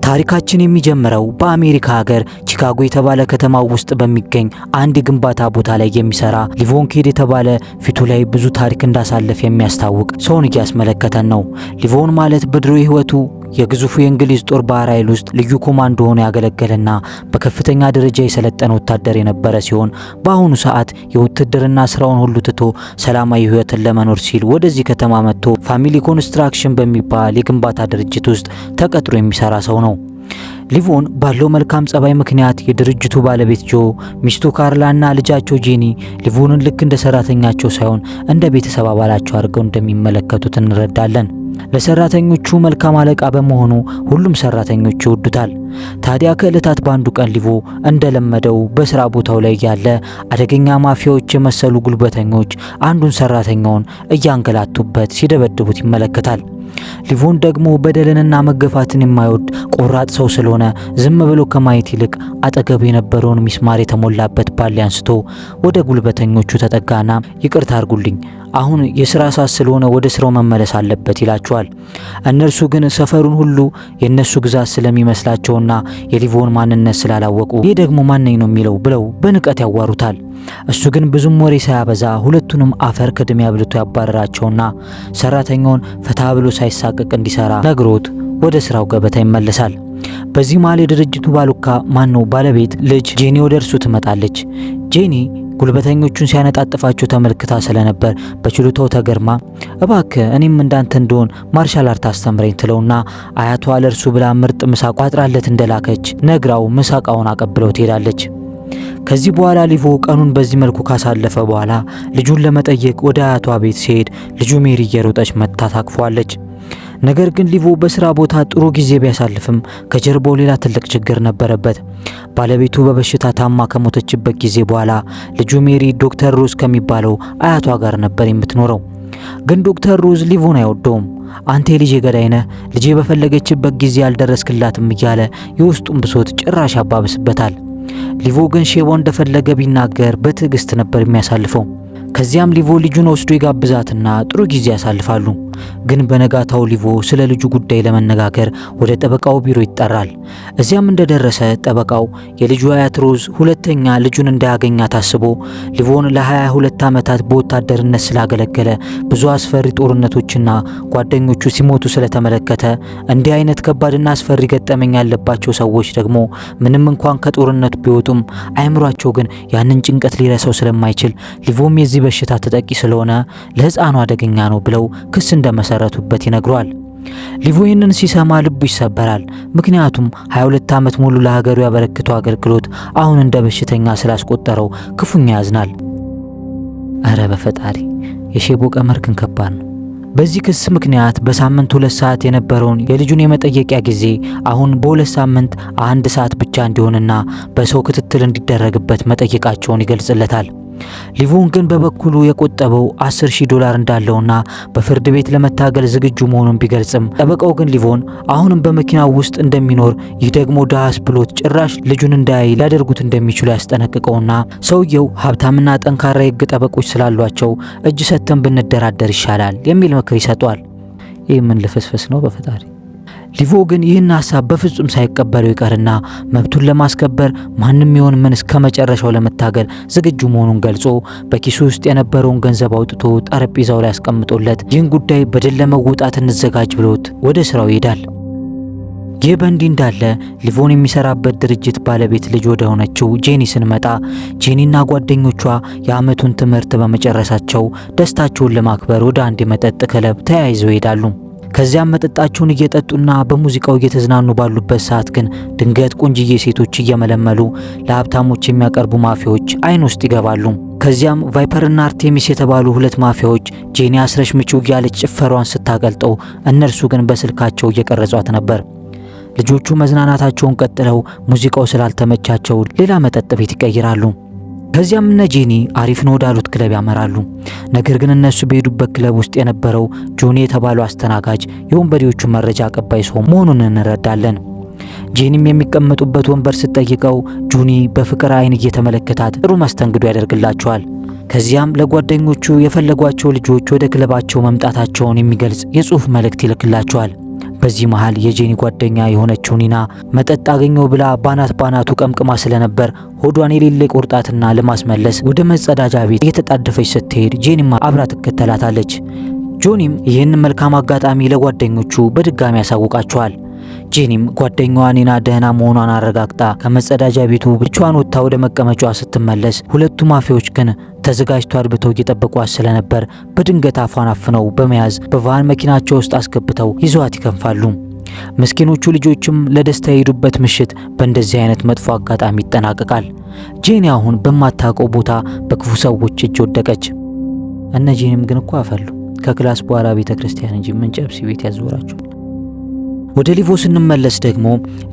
ታሪካችን የሚጀምረው በአሜሪካ ሀገር ቺካጎ የተባለ ከተማ ውስጥ በሚገኝ አንድ ግንባታ ቦታ ላይ የሚሰራ ሊቮን ኬድ የተባለ ፊቱ ላይ ብዙ ታሪክ እንዳሳለፈ የሚያስታውቅ ሰውን እያስመለከተን ነው። ሊቮን ማለት በድሮ ህይወቱ የግዙፉ የእንግሊዝ ጦር ባህር ኃይል ውስጥ ልዩ ኮማንዶ ሆኖ ያገለገለና በከፍተኛ ደረጃ የሰለጠነ ወታደር የነበረ ሲሆን በአሁኑ ሰዓት የውትድርና ስራውን ሁሉ ትቶ ሰላማዊ ህይወትን ለመኖር ሲል ወደዚህ ከተማ መጥቶ ፋሚሊ ኮንስትራክሽን በሚባል የግንባታ ድርጅት ውስጥ ተቀጥሮ የሚሰራ ሰው ነው። ሊቮን ባለው መልካም ጸባይ ምክንያት የድርጅቱ ባለቤት ጆ፣ ሚስቱ ካርላና ልጃቸው ጄኒ ሊቮንን ልክ እንደ ሰራተኛቸው ሳይሆን እንደ ቤተሰብ አባላቸው አድርገው እንደሚመለከቱት እንረዳለን። ለሰራተኞቹ መልካም አለቃ በመሆኑ ሁሉም ሰራተኞች ይወዱታል። ታዲያ ከእለታት ባንዱ ቀን ሊቮ እንደለመደው በስራ ቦታው ላይ ያለ አደገኛ ማፊያዎች የመሰሉ ጉልበተኞች አንዱን ሰራተኛውን እያንገላቱበት ሲደበድቡት ይመለከታል። ሊቮን ደግሞ በደልንና መገፋትን የማይወድ ቆራጥ ሰው ስለሆነ ዝም ብሎ ከማየት ይልቅ አጠገቡ የነበረውን ሚስማር የተሞላበት ባሌ አንስቶ ወደ ጉልበተኞቹ ተጠጋና ይቅርታ አድርጉልኝ፣ አሁን የሥራ ሰዓት ስለሆነ ወደ ስራው መመለስ አለበት ይላቸዋል። እነርሱ ግን ሰፈሩን ሁሉ የነሱ ግዛት ስለሚመስላቸውና የሊቮን ማንነት ስላላወቁ ይህ ደግሞ ማንኝ ነው የሚለው ብለው በንቀት ያዋሩታል። እሱ ግን ብዙም ወሬ ሳያበዛ ሁለቱንም አፈር ከድሜ አብልቶ ያባረራቸውና ሰራተኛውን ፈታ ብሎ ሳይሳቀቅ እንዲሰራ ነግሮት ወደ ስራው ገበታ ይመለሳል። በዚህ መሃል የድርጅቱ ባለቤት ልጅ ጄኒ ወደ እርሱ ትመጣለች። ጄኒ ጉልበተኞቹን ሲያነጣጥፋቸው ተመልክታ ስለነበር በችሎታው ተገርማ እባክህ እኔም እንዳንተ እንደሆን ማርሻል አርት አስተምረኝ ትለውና አያቷ ለእርሱ ብላ ምርጥ ምሳ ቋጥራለት እንደላከች ነግራው ምሳቃውን አቀብለው ትሄዳለች። ከዚህ በኋላ ሊቮ ቀኑን በዚህ መልኩ ካሳለፈ በኋላ ልጁን ለመጠየቅ ወደ አያቷ ቤት ሲሄድ ልጁ ሜሪ እየሮጠች መጥታ ታቅፏለች። ነገር ግን ሊቮ በስራ ቦታ ጥሩ ጊዜ ቢያሳልፍም ከጀርባው ሌላ ትልቅ ችግር ነበረበት። ባለቤቱ በበሽታ ታማ ከሞተችበት ጊዜ በኋላ ልጁ ሜሪ ዶክተር ሮዝ ከሚባለው አያቷ ጋር ነበር የምትኖረው። ግን ዶክተር ሮዝ ሊቮን አይወደውም። አንተ የልጄ ገዳይ ነህ፣ ልጄ በፈለገችበት ጊዜ አልደረስክላትም እያለ የውስጡን ብሶት ጭራሽ ያባብስበታል። ሊቮ ግን ሼባው እንደፈለገ ቢናገር በትዕግስት ነበር የሚያሳልፈው። ከዚያም ሊቮ ልጁን ወስዶ ይጋብዛትና ጥሩ ጊዜ ያሳልፋሉ። ግን በነጋታው ሊቮ ስለ ልጁ ጉዳይ ለመነጋገር ወደ ጠበቃው ቢሮ ይጠራል። እዚያም እንደደረሰ ጠበቃው የልጁ አያት ሮዝ ሁለተኛ ልጁን እንዳያገኛ ታስቦ ሊቮን ለ22 ዓመታት በወታደርነት ስላገለገለ ብዙ አስፈሪ ጦርነቶችና ጓደኞቹ ሲሞቱ ስለተመለከተ እንዲህ አይነት ከባድና አስፈሪ ገጠመኝ ያለባቸው ሰዎች ደግሞ ምንም እንኳን ከጦርነቱ ቢወጡም አይምሯቸው ግን ያንን ጭንቀት ሊረሳው ስለማይችል ሊቮም የዚህ በሽታ ተጠቂ ስለሆነ ለሕፃኑ አደገኛ ነው ብለው ክስ እንደመሰረቱበት ይነግረዋል። ሊቮ ይህንን ሲሰማ ልቡ ይሰበራል። ምክንያቱም 22 ዓመት ሙሉ ለሀገሩ ያበረክተው አገልግሎት አሁን እንደ በሽተኛ ስላስቆጠረው ክፉኛ ያዝናል። እረ በፈጣሪ የሼቦ ቀመር ግን ከባድ ነው። በዚህ ክስ ምክንያት በሳምንት 2 ሰዓት የነበረውን የልጁን የመጠየቂያ ጊዜ አሁን በ2 ሳምንት 1 ሰዓት ብቻ እንዲሆንና በሰው ክትትል እንዲደረግበት መጠየቃቸውን ይገልጽለታል። ሊቮን ግን በበኩሉ የቆጠበው $10,000 እንዳለውና በፍርድ ቤት ለመታገል ዝግጁ መሆኑን ቢገልጽም ጠበቃው ግን ሊቮን አሁንም በመኪናው ውስጥ እንደሚኖር ይህ ደግሞ ዳስ ብሎት ጭራሽ ልጁን እንዳያይ ሊያደርጉት እንደሚችሉ ያስጠነቅቀውና ሰውየው ሀብታምና ጠንካራ የሕግ ጠበቆች ስላሏቸው እጅ ሰጥተን ብንደራደር ይሻላል የሚል ምክር ይሰጧል። ይህ ምን ልፍስፍስ ነው በፈጣሪ። ሊቮ ግን ይህን ሐሳብ በፍጹም ሳይቀበለው ይቀርና መብቱን ለማስከበር ማንም ይሁን ምን እስከ መጨረሻው ለመታገል ዝግጁ መሆኑን ገልጾ በኪሱ ውስጥ የነበረውን ገንዘብ አውጥቶ ጠረጴዛው ላይ አስቀምጦለት ይህን ጉዳይ በድል ለመወጣት እንዘጋጅ ብሎት ወደ ስራው ይሄዳል። ይህ በእንዲህ እንዳለ ሊቮን የሚሰራበት ድርጅት ባለቤት ልጅ ወደ ሆነችው ጄኒ ስንመጣ ጄኒና ጓደኞቿ የዓመቱን ትምህርት በመጨረሳቸው ደስታቸውን ለማክበር ወደ አንድ የመጠጥ ክለብ ተያይዘው ይሄዳሉ። ከዚያም መጠጣቸውን እየጠጡና በሙዚቃው እየተዝናኑ ባሉበት ሰዓት ግን ድንገት ቆንጅዬ ሴቶች እየመለመሉ ለሀብታሞች የሚያቀርቡ ማፊያዎች አይን ውስጥ ይገባሉ። ከዚያም ቫይፐርና አርቴሚስ የተባሉ 2 ማፊያዎች ጄኒ አስረሽ ምቹ ያለች ጭፈሯን ስታቀልጠው እነርሱ ግን በስልካቸው እየቀረጿት ነበር። ልጆቹ መዝናናታቸውን ቀጥለው ሙዚቃው ስላልተመቻቸው ሌላ መጠጥ ቤት ይቀይራሉ። ከዚያም እነ ጄኒ አሪፍ ነው ወዳሉት ክለብ ያመራሉ። ነገር ግን እነሱ በሄዱበት ክለብ ውስጥ የነበረው ጆኒ የተባለው አስተናጋጅ የወንበዴዎቹ መረጃ አቀባይ ሰው መሆኑን እንረዳለን። ጄኒም የሚቀመጡበት ወንበር ስትጠይቀው ጆኒ በፍቅር አይን እየተመለከታት ጥሩ መስተንግዶ ያደርግላቸዋል። ከዚያም ለጓደኞቹ የፈለጓቸው ልጆች ወደ ክለባቸው መምጣታቸውን የሚገልጽ የጽሑፍ መልእክት ይልክላቸዋል። በዚህ መሃል የጄኒ ጓደኛ የሆነችው ኒና መጠጥ አገኘው ብላ ባናቱ ቀምቅማ ስለነበር ሆዷን የሌለ ቆርጣትና ለማስመለስ ወደ መጸዳጃ ቤት እየተጣደፈች ስትሄድ ጄኒማ አብራ ትከተላታለች። ጆኒም ይህን መልካም አጋጣሚ ለጓደኞቹ በድጋሚ ያሳውቃቸዋል። ጄኒም ጓደኛዋ ኒና ደህና መሆኗን አረጋግጣ ከመጸዳጃ ቤቱ ብቻዋን ወጥታ ወደ መቀመጫዋ ስትመለስ ሁለቱ ማፊያዎች ግን ተዘጋጅተው አድብተው እየጠበቋት ስለነበር በድንገት አፏን አፍነው በመያዝ በቫን መኪናቸው ውስጥ አስገብተው ይዘዋት ይከንፋሉ። ምስኪኖቹ ልጆችም ለደስታ የሄዱበት ምሽት በእንደዚህ አይነት መጥፎ አጋጣሚ ይጠናቀቃል። ጄኒ አሁን በማታውቀው ቦታ በክፉ ሰዎች እጅ ወደቀች። እነ ጄኒም ግን እኮ አፈሉ። ከክላስ በኋላ ቤተክርስቲያን እንጂ ምን ጨብሲ ቤት ያዞራቸው። ወደ ሊቮ ስንመለስ ደግሞ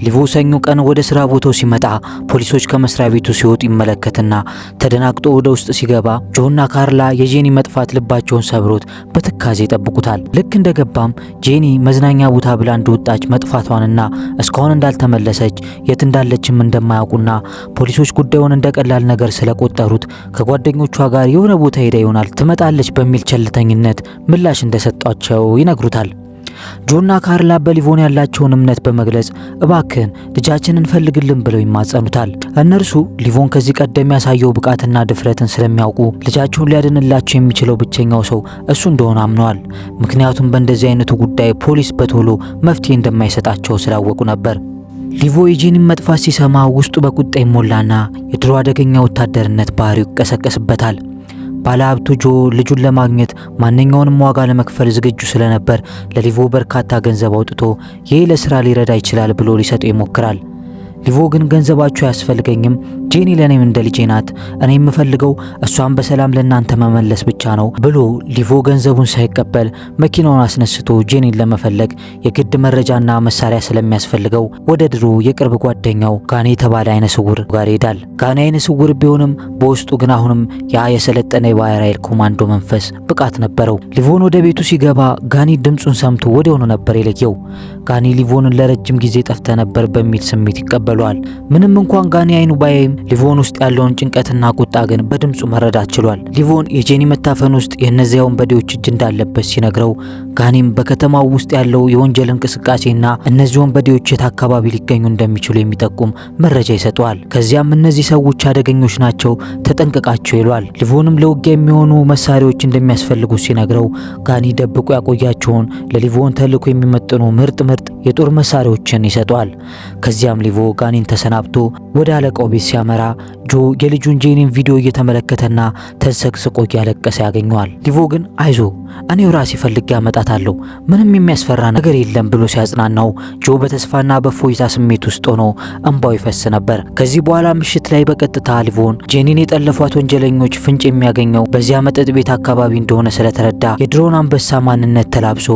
ሊቮ ሰኞ ቀን ወደ ስራ ቦታው ሲመጣ ፖሊሶች ከመስሪያ ቤቱ ሲወጡ ይመለከትና ተደናግጦ ወደ ውስጥ ሲገባ ጆና ካርላ የጄኒ መጥፋት ልባቸውን ሰብሮት በትካዜ ይጠብቁታል። ልክ እንደገባም ጄኒ መዝናኛ ቦታ ብላ እንደወጣች መጥፋቷንና እስካሁን እንዳልተመለሰች የት እንዳለችም እንደማያውቁና ፖሊሶች ጉዳዩን እንደቀላል ነገር ስለቆጠሩት ከጓደኞቿ ጋር የሆነ ቦታ ሄዳ ይሆናል ትመጣለች በሚል ቸልተኝነት ምላሽ እንደሰጧቸው ይነግሩታል። ጆና ካርላ በሊቮን ያላቸውን እምነት በመግለጽ እባክህን ልጃችንን ፈልግልን ብለው ይማጸኑታል። እነርሱ ሊቮን ከዚህ ቀደም ያሳየው ብቃትና ድፍረትን ስለሚያውቁ ልጃቸውን ሊያድንላቸው የሚችለው ብቸኛው ሰው እሱ እንደሆነ አምነዋል። ምክንያቱም በእንደዚህ አይነቱ ጉዳይ ፖሊስ በቶሎ መፍትሄ እንደማይሰጣቸው ስላወቁ ነበር። ሊቮ የጄኒን መጥፋት ሲሰማ ውስጡ በቁጣ ይሞላና የድሮ አደገኛ ወታደርነት ባህሪው ይቀሰቀስበታል። ባለሀብቱ ጆ ልጁን ለማግኘት ማንኛውንም ዋጋ ለመክፈል ዝግጁ ስለነበር ለሊቮ በርካታ ገንዘብ አውጥቶ ይህ ለስራ ሊረዳ ይችላል ብሎ ሊሰጠው ይሞክራል። ሊቮ ግን ገንዘባችሁ አያስፈልገኝም፣ ጄኒ ለኔም እንደ ልጄ ናት፣ እኔ የምፈልገው እሷን በሰላም ለናንተ መመለስ ብቻ ነው ብሎ ሊቮ ገንዘቡን ሳይቀበል መኪናውን አስነስቶ ጄኒን ለመፈለግ የግድ መረጃና መሳሪያ ስለሚያስፈልገው ወደ ድሮ የቅርብ ጓደኛው ጋኒ የተባለ አይነ ስውር ጋር ይሄዳል። ጋኒ አይነ ስውር ቢሆንም በውስጡ ግን አሁንም ያ የሰለጠነ የባህር ኃይል ኮማንዶ መንፈስ ብቃት ነበረው። ሊቮን ወደ ቤቱ ሲገባ ጋኒ ድምጹን ሰምቶ ወዲያውኑ ነበር የለየው። ጋኒ ሊቮንን ለረጅም ጊዜ ጠፍተ ነበር በሚል ስሜት ይቀበሏል። ምንም እንኳን ጋኒ አይኑ ባይም ሊቮን ውስጥ ያለውን ጭንቀትና ቁጣ ግን በድምጹ መረዳት ችሏል። ሊቮን የጄኒ መታፈን ውስጥ የእነዚያ ወንበዴዎች እጅ እንዳለበት ሲነግረው ጋኒም በከተማው ውስጥ ያለው የወንጀል እንቅስቃሴና እነዚህ ወንበዴዎች የት አካባቢ ሊገኙ እንደሚችሉ የሚጠቁም መረጃ ይሰጠዋል። ከዚያም እነዚህ ሰዎች አደገኞች ናቸው፣ ተጠንቀቃቸው ይሏል። ሊቮንም ለውጊያ የሚሆኑ መሳሪያዎች እንደሚያስፈልጉ ሲነግረው ጋኒ ደብቆ ያቆያቸውን ለሊቮን ተልዕኮ የሚመጥኑ ምርጥ የጦር መሳሪያዎችን ይሰጠዋል። ከዚያም ሊቮ ጋኒን ተሰናብቶ ወደ አለቃው ቤት ሲያመራ ጆ የልጁን ጄኒን ቪዲዮ እየተመለከተና ተንሰቅስቆ እያለቀሰ ያገኘዋል። ሊቮ ግን አይዞ እኔው ራሴ ፈልጌ አመጣታለሁ፣ ምንም የሚያስፈራ ነገር የለም ብሎ ሲያጽናናው ጆ በተስፋና በፎይታ ስሜት ውስጥ ሆኖ እንባው ይፈስ ነበር። ከዚህ በኋላ ምሽት ላይ በቀጥታ ሊቮን ጄኒን የጠለፏት ወንጀለኞች ፍንጭ የሚያገኘው በዚያ መጠጥ ቤት አካባቢ እንደሆነ ስለተረዳ የድሮውን አንበሳ ማንነት ተላብሶ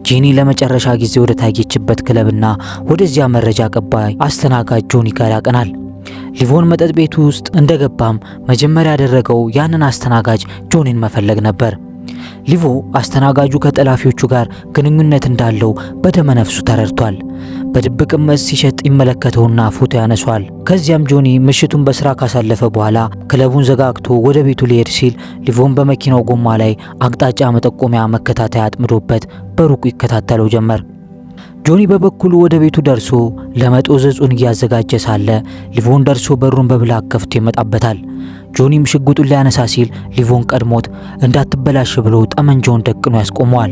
ጄኒ ለመጨረሻ ጊዜ ወደ ታየችበት ክለብና ወደዚያ መረጃ አቀባይ አስተናጋጅ ጆኒ ጋር ያቀናል። ሊቮን መጠጥ ቤቱ ውስጥ እንደገባም መጀመሪያ ያደረገው ያንን አስተናጋጅ ጆኒን መፈለግ ነበር። ሊቮ አስተናጋጁ ከጠላፊዎቹ ጋር ግንኙነት እንዳለው በደመ ነፍሱ ተረድቷል። በድብቅም መስ ሲሸጥ ይመለከተውና ፎቶ ያነሷል። ከዚያም ጆኒ ምሽቱን በስራ ካሳለፈ በኋላ ክለቡን ዘጋግቶ ወደ ቤቱ ሊሄድ ሲል ሊቮን በመኪናው ጎማ ላይ አቅጣጫ መጠቆሚያ መከታተያ አጥምዶበት በሩቁ ይከታተለው ጀመር። ጆኒ በበኩሉ ወደ ቤቱ ደርሶ ለመጦዝ እጹን እያዘጋጀ ሳለ ሊቮን ደርሶ በሩን በብላክ ከፍቶ ይመጣበታል። ጆኒም ሽጉጡን ሊያነሳ ሲል ሊቮን ቀድሞት እንዳትበላሽ ብሎ ጠመንጃውን ደቅኖ ያስቆመዋል።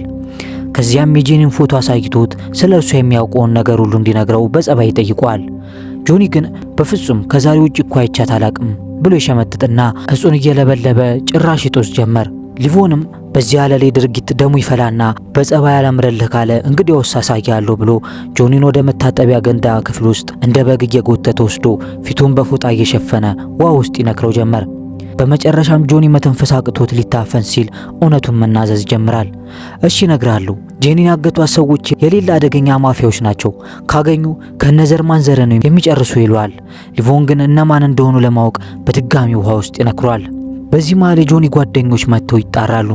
ከዚያም የጄኒን ፎቶ አሳይቶት ስለ እርሷ የሚያውቀውን ነገር ሁሉ እንዲነግረው በጸባይ ይጠይቀዋል። ጆኒ ግን በፍጹም ከዛሬ ውጭ እኮ አይቻት አላቅም ብሎ ይሸመጥጥና እጹን እየለበለበ ጭራሽ ይጦስ ጀመር። ሊቮንም በዚህ ያለሌ ድርጊት ደሙ ይፈላና በጸባይ አላምረልህ ካለ እንግዲህ አሳያለሁ ብሎ ጆኒን ወደ መታጠቢያ ገንዳ ክፍል ውስጥ እንደ በግ እየጎተተ ወስዶ ፊቱን በፎጣ እየሸፈነ ውሃ ውስጥ ይነክረው ጀመር። በመጨረሻም ጆኒ መተንፈስ አቅቶት ሊታፈን ሲል እውነቱን መናዘዝ ጀምራል። እሺ እነግርሃለሁ፣ ጄኒን ያገቷት ሰዎች የሌላ አደገኛ ማፊያዎች ናቸው፣ ካገኙ ከነዘር ማንዘር ነው የሚጨርሱ ይሏል። ሊቮን ግን እነማን እንደሆኑ ለማወቅ በድጋሚ ውሃ ውስጥ ይነክሯል። በዚህ መሃል የጆኒ ጓደኞች መጥተው ይጣራሉ።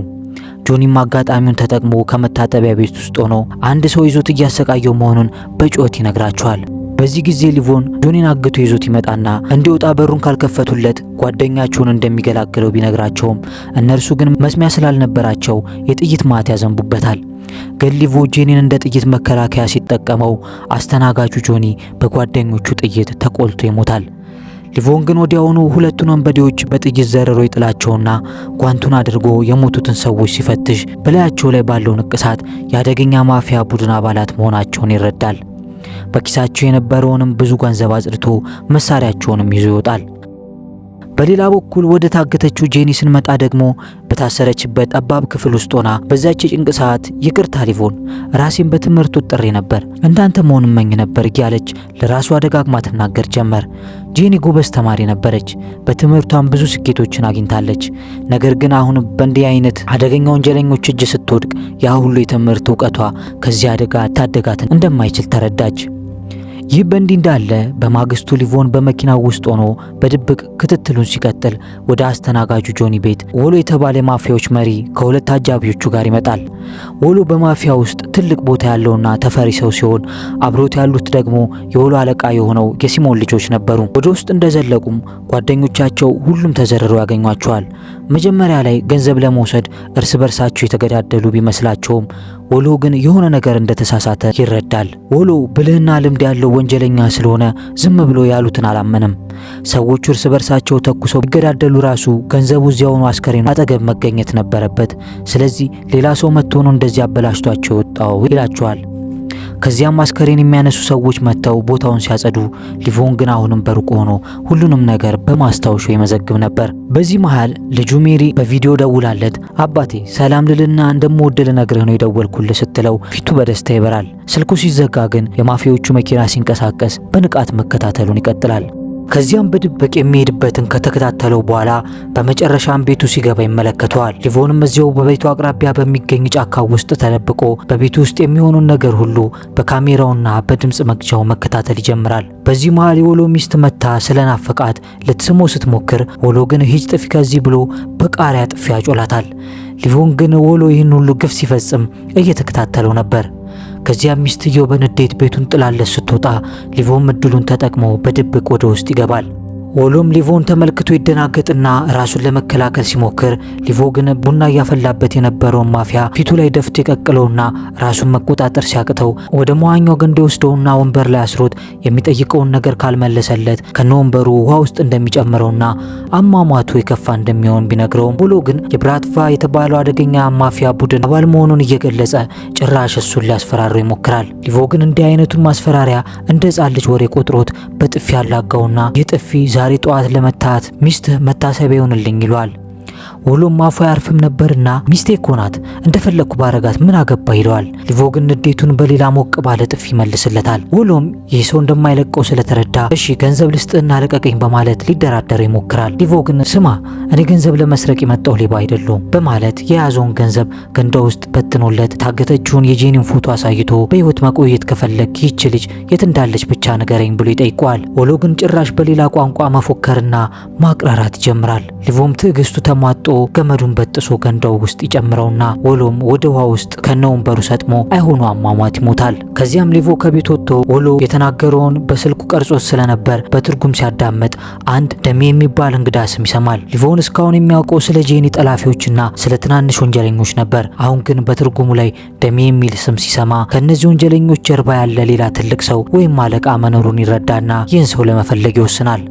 ጆኒም አጋጣሚውን ተጠቅሞ ከመታጠቢያ ቤት ውስጥ ሆኖ አንድ ሰው ይዞት እያሰቃየው መሆኑን በጩኸት ይነግራቸዋል። በዚህ ጊዜ ሊቮን ጆኒን አግቶ ይዞት ይመጣና እንዲወጣ በሩን ካልከፈቱለት ጓደኛቸውን እንደሚገላግለው ቢነግራቸውም እነርሱ ግን መስሚያ ስላልነበራቸው የጥይት ማት ያዘንቡበታል። ግን ሊቮ ጄኒን እንደ ጥይት መከላከያ ሲጠቀመው አስተናጋጁ ጆኒ በጓደኞቹ ጥይት ተቆልቶ ይሞታል። ሊቮን ግን ወዲያውኑ ሁለቱን ወንበዴዎች በጥይት ዘርሮ ይጥላቸውና ጓንቱን አድርጎ የሞቱትን ሰዎች ሲፈትሽ በላያቸው ላይ ባለው ንቅሳት የአደገኛ ማፊያ ቡድን አባላት መሆናቸውን ይረዳል። በኪሳቸው የነበረውንም ብዙ ገንዘብ አጽድቶ መሳሪያቸውንም ይዞ ይወጣል። በሌላ በኩል ወደ ታገተችው ጄኒ ስንመጣ ደግሞ በታሰረችበት ጠባብ ክፍል ውስጥ ሆና በዛች ጭንቅ ሰዓት ይቅርታ ሊቮን፣ ራሴን በትምህርቱ ጥሬ ነበር፣ እንዳንተ መሆን እመኝ ነበር እያለች ለራሷ ደጋግማ ትናገር ጀመር። ጄኒ ጎበዝ ተማሪ ነበረች፣ በትምህርቷም ብዙ ስኬቶችን አግኝታለች። ነገር ግን አሁን በእንዲህ አይነት አደገኛ ወንጀለኞች እጅ ስትወድቅ ያ ሁሉ የትምህርት እውቀቷ ከዚህ አደጋ ታደጋትን እንደማይችል ተረዳች። ይህ በእንዲህ እንዳለ በማግስቱ ሊቮን በመኪናው ውስጥ ሆኖ በድብቅ ክትትሉን ሲቀጥል ወደ አስተናጋጁ ጆኒ ቤት ወሎ የተባለ ማፊያዎች መሪ ከሁለት አጃቢዎቹ ጋር ይመጣል። ወሎ በማፊያ ውስጥ ትልቅ ቦታ ያለውና ተፈሪ ሰው ሲሆን አብሮት ያሉት ደግሞ የወሎ አለቃ የሆነው የሲሞን ልጆች ነበሩ። ወደ ውስጥ እንደዘለቁም ጓደኞቻቸው ሁሉም ተዘርረው ያገኟቸዋል። መጀመሪያ ላይ ገንዘብ ለመውሰድ እርስ በርሳቸው የተገዳደሉ ቢመስላቸውም ወሎ ግን የሆነ ነገር እንደተሳሳተ ይረዳል። ወሎ ብልህና ልምድ ያለው ወንጀለኛ ስለሆነ ዝም ብሎ ያሉትን አላመነም። ሰዎቹ እርስ በርሳቸው ተኩሰው ቢገዳደሉ ራሱ ገንዘቡ እዚያውኑ አስከሬኑ አጠገብ መገኘት ነበረበት። ስለዚህ ሌላ ሰው መጥቶ ነው እንደዚህ አበላሽቷቸው የወጣው ይላቸዋል። ከዚያም አስከሬን የሚያነሱ ሰዎች መጥተው ቦታውን ሲያጸዱ ሊቮን ግን አሁንም በሩቅ ሆኖ ሁሉንም ነገር በማስታወሻ ይመዘግብ ነበር። በዚህ መሃል ልጁ ሜሪ በቪዲዮ ደውላለት አባቴ ሰላም ልልና እንደምወድ ልነግርህ ነው የደወልኩልህ ስትለው ፊቱ በደስታ ይበራል። ስልኩ ሲዘጋ ግን የማፊያዎቹ መኪና ሲንቀሳቀስ በንቃት መከታተሉን ይቀጥላል። ከዚያም በድብቅ የሚሄድበትን ከተከታተለው በኋላ በመጨረሻም ቤቱ ሲገባ ይመለከተዋል። ሊቮንም እዚያው በቤቱ አቅራቢያ በሚገኝ ጫካ ውስጥ ተደብቆ በቤቱ ውስጥ የሚሆኑን ነገር ሁሉ በካሜራውና በድምጽ መቅጃው መከታተል ይጀምራል። በዚህ መሃል የወሎ ሚስት መታ ስለናፈቃት ልትስሞ ስትሞክር ወሎ ግን ሂጅ ጥፊ ከዚህ ብሎ በቃሪያ ጥፊ ያጮላታል። ሊቮን ግን ወሎ ይህን ሁሉ ግፍ ሲፈጽም እየተከታተለው ነበር። ከዚያም ሚስትየው በንዴት ቤቱን ጥላለት ስትወጣ ሊቮን እድሉን ተጠቅሞ በድብቅ ወደ ውስጥ ይገባል። ወሎም ሊቮን ተመልክቶ ይደናገጥና ራሱን ለመከላከል ሲሞክር ሊቮ ግን ቡና እያፈላበት የነበረውን ማፊያ ፊቱ ላይ ደፍቶ የቀቅለውና ራሱን መቆጣጠር ሲያቅተው ወደ መዋኛው ገንዳ ወስደውና ወንበር ላይ አስሮት የሚጠይቀውን ነገር ካልመለሰለት ከነወንበሩ ውሃ ውስጥ እንደሚጨምረውና አሟሟቱ የከፋ እንደሚሆን ቢነግረውም ወሎ ግን የብራትቫ የተባለው አደገኛ ማፊያ ቡድን አባል መሆኑን እየገለጸ ጭራሽ እሱን ሊያስፈራረው ይሞክራል። ሊቮ ግን እንዲህ አይነቱን ማስፈራሪያ እንደ ሕፃን ልጅ ወሬ ቆጥሮት በጥፊ ያላጋውና የጥፊ ዛሬ ጠዋት ለመታት ሚስት መታሰቢያ ይሆንልኝ ይሏል። ወሎም አፉ አያርፍም ነበርና ሚስቴ እኮ ናት እንደፈለኩ ባረጋት ምን አገባ ይለዋል። ሊቮ ግን ንዴቱን በሌላ ሞቅ ባለ ጥፊ ይመልስለታል። ወሎም ይህ ሰው እንደማይለቀው ስለተረዳ እሺ ገንዘብ ልስጥና ለቀቀኝ በማለት ሊደራደር ይሞክራል። ሊቮ ግን ስማ እኔ ገንዘብ ለመስረቅ የመጣው ሌባ አይደለሁም በማለት የያዘውን ገንዘብ ገንዳ ውስጥ በትኖለት ታገተችውን የጄኒን ፎቶ አሳይቶ በህይወት መቆየት ከፈለግ ይህች ልጅ የት እንዳለች ብቻ ንገረኝ ብሎ ይጠይቀዋል። ወሎ ግን ጭራሽ በሌላ ቋንቋ መፎከርና ማቅራራት ይጀምራል። ሊቮም ትዕግስቱ ተሟጦ ገመዱን በጥሶ ገንዳው ውስጥ ይጨምረውና ወሎም ወደ ውሃ ውስጥ ከነወንበሩ ሰጥሞ አይሆኑ አሟሟት ይሞታል። ከዚያም ሊቮ ከቤት ወጥቶ ወሎ የተናገረውን በስልኩ ቀርጾት ስለነበር በትርጉም ሲያዳምጥ አንድ ደሜ የሚባል እንግዳ ስም ይሰማል። ሊቮን እስካሁን የሚያውቀው ስለ ጄኒ ጠላፊዎችና ስለ ትናንሽ ወንጀለኞች ነበር። አሁን ግን በትርጉሙ ላይ ደሜ የሚል ስም ሲሰማ ከእነዚህ ወንጀለኞች ጀርባ ያለ ሌላ ትልቅ ሰው ወይም አለቃ መኖሩን ይረዳና ይህን ሰው ለመፈለግ ይወስናል።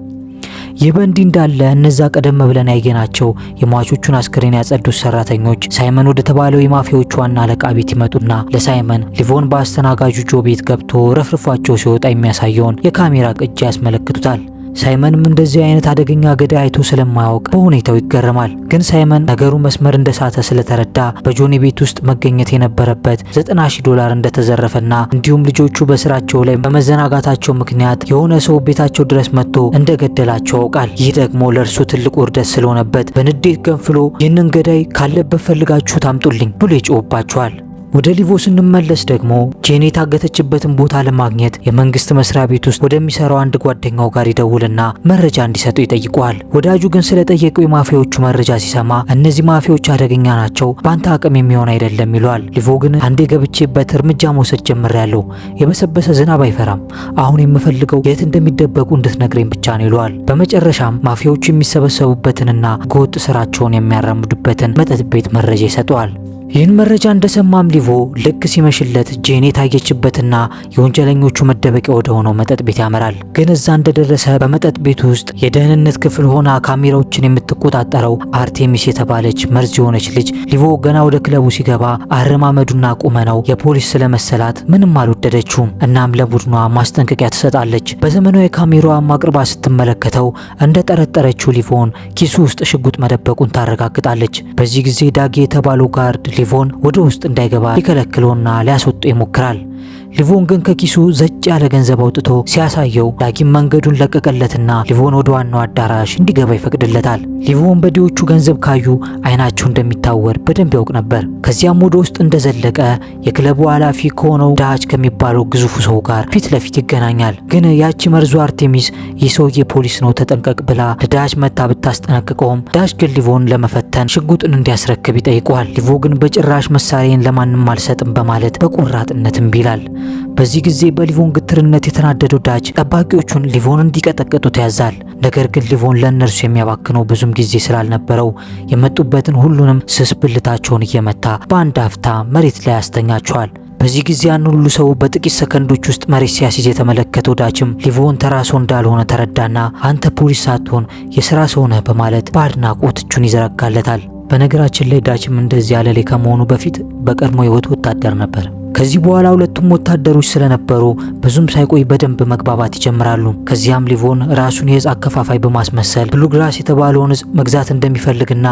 ይህ በእንዲህ እንዳለ እነዛ ቀደም ብለን ያየናቸው የሟቾቹን አስክሬን ያጸዱት ሰራተኞች ሳይመን ወደ ተባለው የማፊያዎቹ ዋና አለቃ ቤት ይመጡና ለሳይመን ሊቮን በአስተናጋጁ ጆ ቤት ገብቶ ረፍርፏቸው ሲወጣ የሚያሳየውን የካሜራ ቅጂ ያስመለክቱታል። ሳይመንም እንደዚህ አይነት አደገኛ ገዳይ አይቶ ስለማያውቅ በሁኔታው ይገረማል። ግን ሳይመን ነገሩ መስመር እንደሳተ ስለተረዳ በጆኒ ቤት ውስጥ መገኘት የነበረበት $90,000 እንደተዘረፈና እንዲሁም ልጆቹ በስራቸው ላይ በመዘናጋታቸው ምክንያት የሆነ ሰው ቤታቸው ድረስ መጥቶ እንደገደላቸው ያውቃል። ይህ ደግሞ ለእርሱ ትልቅ ውርደት ስለሆነበት በንዴት ገንፍሎ ይህንን ገዳይ ካለበት ፈልጋችሁ ታምጡልኝ ብሎ ይጮህባቸዋል። ወደ ሊቮ ስንመለስ ደግሞ ጄኒ የታገተችበትን ቦታ ለማግኘት የመንግስት መስሪያ ቤት ውስጥ ወደሚሰራው አንድ ጓደኛው ጋር ይደውልና መረጃ እንዲሰጡ ይጠይቀዋል። ወዳጁ ግን ስለጠየቀው የማፊያዎቹ መረጃ ሲሰማ እነዚህ ማፊያዎች አደገኛ ናቸው፣ በአንተ አቅም የሚሆን አይደለም ይለዋል። ሊቮ ግን አንዴ ገብቼበት እርምጃ መውሰድ ጀምሬያለሁ፣ የበሰበሰ ዝናብ አይፈራም፣ አሁን የምፈልገው የት እንደሚደበቁ እንድትነግረኝ ብቻ ነው ይለዋል። በመጨረሻም ማፊያዎቹ የሚሰበሰቡበትንና ህገወጥ ስራቸውን የሚያራምዱበትን መጠጥ ቤት መረጃ ይሰጠዋል። ይህን መረጃ እንደሰማም ሊቮ ልክ ሲመሽለት ጄኒ የታየችበትና የወንጀለኞቹ መደበቂያ ወደ ሆነው መጠጥ ቤት ያመራል። ግን እዛ እንደደረሰ በመጠጥ ቤት ውስጥ የደህንነት ክፍል ሆና ካሜራዎችን የምትቆጣጠረው አርቴሚስ የተባለች መርዝ የሆነች ልጅ ሊቮ ገና ወደ ክለቡ ሲገባ አረማመዱና ቁመናው የፖሊስ ስለመሰላት ምንም አልወደደችውም። እናም ለቡድኗ ማስጠንቀቂያ ትሰጣለች። በዘመናዊ ካሜራዋ አቅርባ ስትመለከተው እንደጠረጠረችው ሊቮን ኪሱ ውስጥ ሽጉጥ መደበቁን ታረጋግጣለች። በዚህ ጊዜ ዳጊ የተባለው ጋርድ ሊቮን ወደ ውስጥ እንዳይገባ ሊከለክለውና ሊያስወጡ ይሞክራል። ሊቮን ግን ከኪሱ ዘጭ ያለ ገንዘብ አውጥቶ ሲያሳየው ዳጊም መንገዱን ለቀቀለትና ሊቮን ወደ ዋናው አዳራሽ እንዲገባ ይፈቅድለታል። ሊቮን በዲዎቹ ገንዘብ ካዩ አይናቸው እንደሚታወር በደንብ ያውቅ ነበር። ከዚያም ወደ ውስጥ እንደዘለቀ የክለቡ ኃላፊ ከሆነው ዳች ከሚባለው ግዙፉ ሰው ጋር ፊት ለፊት ይገናኛል። ግን ያቺ መርዙ አርቴሚስ ይህ ሰውዬ ፖሊስ ነው ተጠንቀቅ ብላ ለዳች መታ ብታስጠነቅቀውም ዳች ግን ሊቮን ለመፈተን ሽጉጥን እንዲያስረክብ ይጠይቀዋል። ሊቮ ግን በጭራሽ መሳሪያን ለማንም አልሰጥም በማለት በቆራጥነት እምቢ ይላል። በዚህ ጊዜ በሊቮን ግትርነት የተናደደው ዳች ጠባቂዎቹን ሊቮን እንዲቀጠቅጡት ያዛል። ነገር ግን ሊቮን ለእነርሱ የሚያባክነው ብዙም ጊዜ ስላልነበረው የመጡበትን ሁሉንም ስስ ብልታቸውን እየመታ በአንድ አፍታ መሬት ላይ ያስተኛቸዋል። በዚህ ጊዜ ያን ሁሉ ሰው በጥቂት ሰከንዶች ውስጥ መሬት ሲያስይዝ የተመለከተው ዳችም ሊቮን ተራ ሰው እንዳልሆነ ተረዳና አንተ ፖሊስ ሳትሆን የስራ ሰው ነህ በማለት በአድናቆት እጁን ይዘረጋለታል። በነገራችን ላይ ዳችም እንደዚህ አለሌ ከመሆኑ በፊት በቀድሞ ህይወት ወታደር ነበር። ከዚህ በኋላ ሁለቱም ወታደሮች ስለነበሩ ብዙም ሳይቆይ በደንብ መግባባት ይጀምራሉ። ከዚያም ሊቮን ራሱን የእጽ አከፋፋይ በማስመሰል ብሉግራስ የተባለውን እጽ መግዛት እንደሚፈልግና